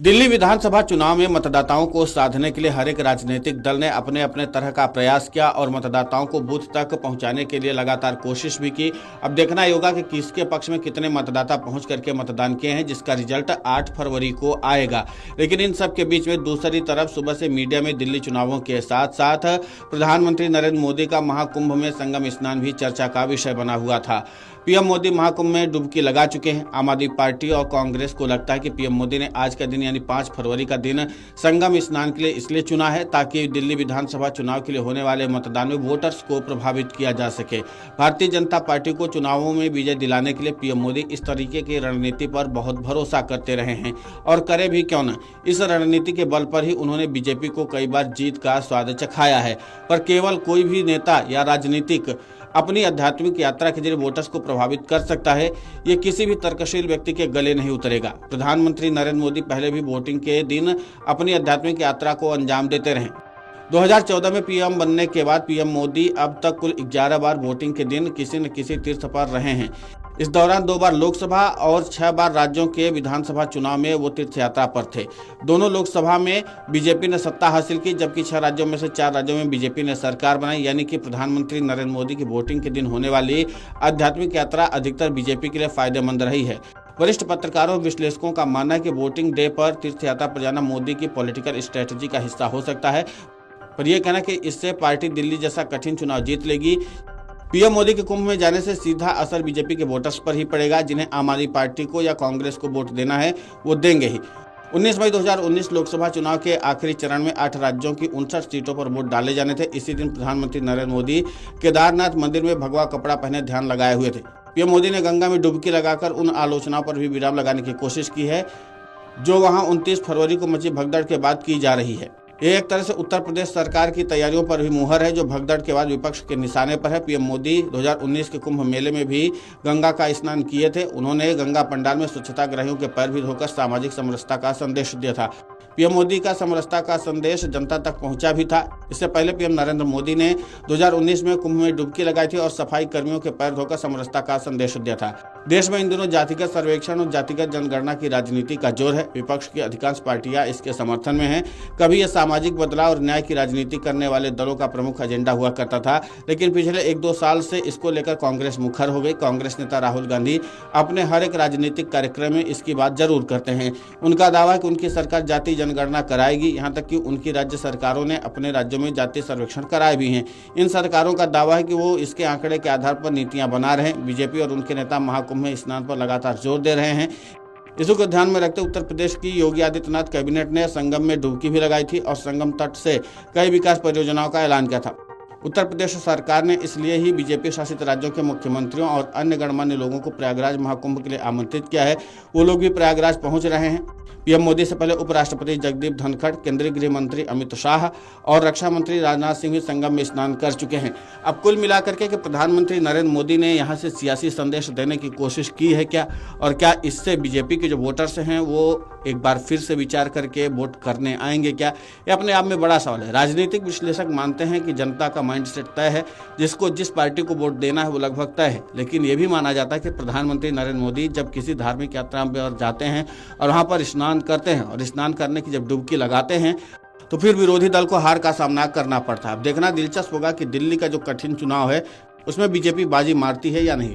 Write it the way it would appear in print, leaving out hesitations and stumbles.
दिल्ली विधानसभा चुनाव में मतदाताओं को साधने के लिए हर एक राजनीतिक दल ने अपने अपने तरह का प्रयास किया और मतदाताओं को बूथ तक पहुंचाने के लिए लगातार कोशिश भी की। अब देखना ही होगा कि किसके पक्ष में कितने मतदाता पहुंच करके मतदान किए हैं, जिसका रिजल्ट 8 फरवरी को आएगा। लेकिन इन सब के बीच में दूसरी तरफ सुबह से मीडिया में दिल्ली चुनावों के साथ साथ प्रधानमंत्री नरेंद्र मोदी का महाकुंभ में संगम स्नान भी चर्चा का विषय बना हुआ था। पीएम मोदी महाकुंभ में डुबकी लगा चुके हैं। आम आदमी पार्टी और कांग्रेस को लगता है कि पीएम मोदी ने आज का दिन यानी 5 फरवरी का दिन संगम स्नान के लिए इसलिए चुना है ताकि दिल्ली विधानसभा चुनाव के लिए होने वाले मतदान में वोटर्स को प्रभावित किया जा सके। भारतीय जनता पार्टी को चुनावों में विजय दिलाने के लिए पीएम मोदी इस तरीके की रणनीति पर बहुत भरोसा करते रहे हैं और करे भी क्यों न। इस रणनीति के बल पर ही उन्होंने बीजेपी को कई बार जीत का स्वाद चखाया है। पर केवल कोई भी नेता या राजनीतिक अपनी आध्यात्मिक यात्रा के जरिए वोटर्स को प्रभावित कर सकता है, ये किसी भी तर्कशील व्यक्ति के गले नहीं उतरेगा। प्रधानमंत्री नरेंद्र मोदी पहले भी वोटिंग के दिन अपनी आध्यात्मिक यात्रा को अंजाम देते रहे। 2014 में पीएम बनने के बाद पीएम मोदी अब तक कुल 11 बार वोटिंग के दिन किसी न किसी तीर्थ पर रहे हैं। इस दौरान 2 बार लोकसभा और 6 बार राज्यों के विधानसभा चुनाव में वो तीर्थ यात्रा पर थे। दोनों लोकसभा में बीजेपी ने सत्ता हासिल की, जबकि 6 राज्यों में से 4 राज्यों में बीजेपी ने सरकार बनाई। यानी कि प्रधानमंत्री नरेंद्र मोदी की वोटिंग के दिन होने वाली आध्यात्मिक यात्रा अधिकतर बीजेपी के लिए फायदेमंद रही है। वरिष्ठ पत्रकारों और विश्लेषकों का मानना है कि वोटिंग डे पर तीर्थ यात्रा पर जाना मोदी की पॉलिटिकल स्ट्रेटजी का हिस्सा हो सकता है, पर यह कहना कि इससे पार्टी दिल्ली जैसा कठिन चुनाव जीत लेगी। पीएम मोदी के कुंभ में जाने से सीधा असर बीजेपी के वोटर्स पर ही पड़ेगा। जिन्हें आम आदमी पार्टी को या कांग्रेस को वोट देना है वो देंगे ही। 19 मई 2019 लोकसभा चुनाव के आखिरी चरण में 8 राज्यों की 59 सीटों पर वोट डाले जाने थे। इसी दिन प्रधानमंत्री नरेंद्र मोदी केदारनाथ मंदिर में भगवा कपड़ा पहने ध्यान लगाए हुए थे। पीएम मोदी ने गंगा में डुबकी लगाकर उन आलोचनाओं पर भी विराम लगाने की कोशिश की है जो वहां 29 फरवरी को मची भगदड़ के बाद की जा रही है। ये एक तरह से उत्तर प्रदेश सरकार की तैयारियों पर भी मुहर है जो भगदड़ के बाद विपक्ष के निशाने पर है। पीएम मोदी 2019 के कुंभ मेले में भी गंगा का स्नान किए थे। उन्होंने गंगा पंडाल में स्वच्छता ग्रहियों के पैर भी धोकर सामाजिक समरसता का संदेश दिया था। पीएम मोदी का समरसता का संदेश जनता तक पहुंचा भी था। इससे पहले पीएम नरेंद्र मोदी ने 2019 में कुंभ में डुबकी लगाई थी और सफाई कर्मियों के पैर धोकर समरसता का संदेश दिया था। देश में इन दिनों जातिगत सर्वेक्षण और जातिगत जनगणना की राजनीति का जोर है। विपक्ष की अधिकांश पार्टियां इसके समर्थन में हैं। कभी यह सामाजिक बदलाव और न्याय की राजनीति करने वाले दलों का प्रमुख एजेंडा हुआ करता था, लेकिन पिछले 1-2 साल से इसको लेकर कांग्रेस मुखर हो गई। कांग्रेस नेता राहुल गांधी अपने हर एक राजनीतिक कार्यक्रम में इसकी बात जरूर करते हैं। उनका दावा है कि उनकी सरकार जाति जनगणना कराएगी। यहाँ तक कि उनकी राज्य सरकारों ने अपने राज्यों में जातीय सर्वेक्षण कराए भी हैं। इन सरकारों का दावा है कि वो इसके आंकड़े के आधार पर नीतियां बना रहे हैं। बीजेपी और उनके नेता महाकुंभ में स्नान पर लगातार जोर दे रहे हैं। इसी को ध्यान में रखते उत्तर प्रदेश की योगी आदित्यनाथ कैबिनेट ने संगम में डुबकी भी लगाई थी और संगम तट से कई विकास परियोजनाओं का ऐलान किया था। उत्तर प्रदेश सरकार ने इसलिए ही बीजेपी शासित राज्यों के मुख्यमंत्रियों और अन्य गणमान्य लोगों को प्रयागराज महाकुंभ के लिए आमंत्रित किया है। वो लोग भी प्रयागराज पहुंच रहे हैं। पीएम मोदी से पहले उपराष्ट्रपति जगदीप धनखड़, केंद्रीय गृह मंत्री अमित शाह और रक्षा मंत्री राजनाथ सिंह भी संगम में स्नान कर चुके हैं। अब कुल मिलाकर के कि प्रधानमंत्री नरेंद्र मोदी ने यहां से सियासी संदेश देने की कोशिश की है क्या, और क्या इससे बीजेपी के जो वोटर्स हैं वो एक बार फिर से विचार करके वोट करने आएंगे क्या, ये अपने आप में बड़ा सवाल है। राजनीतिक विश्लेषक मानते हैं कि जनता का माइंडसेट तय है, जिसको जिस पार्टी को वोट देना है वो लगभग तय है। लेकिन ये भी माना जाता है कि प्रधानमंत्री नरेंद्र मोदी जब किसी धार्मिक यात्रा पर जाते हैं और वहां पर स्नान करते हैं और स्नान करने की जब डुबकी लगाते हैं तो फिर विरोधी दल को हार का सामना करना पड़ता है। अब देखना दिलचस्प होगा कि दिल्ली का जो कठिन चुनाव है उसमें बीजेपी बाजी मारती है या नहीं।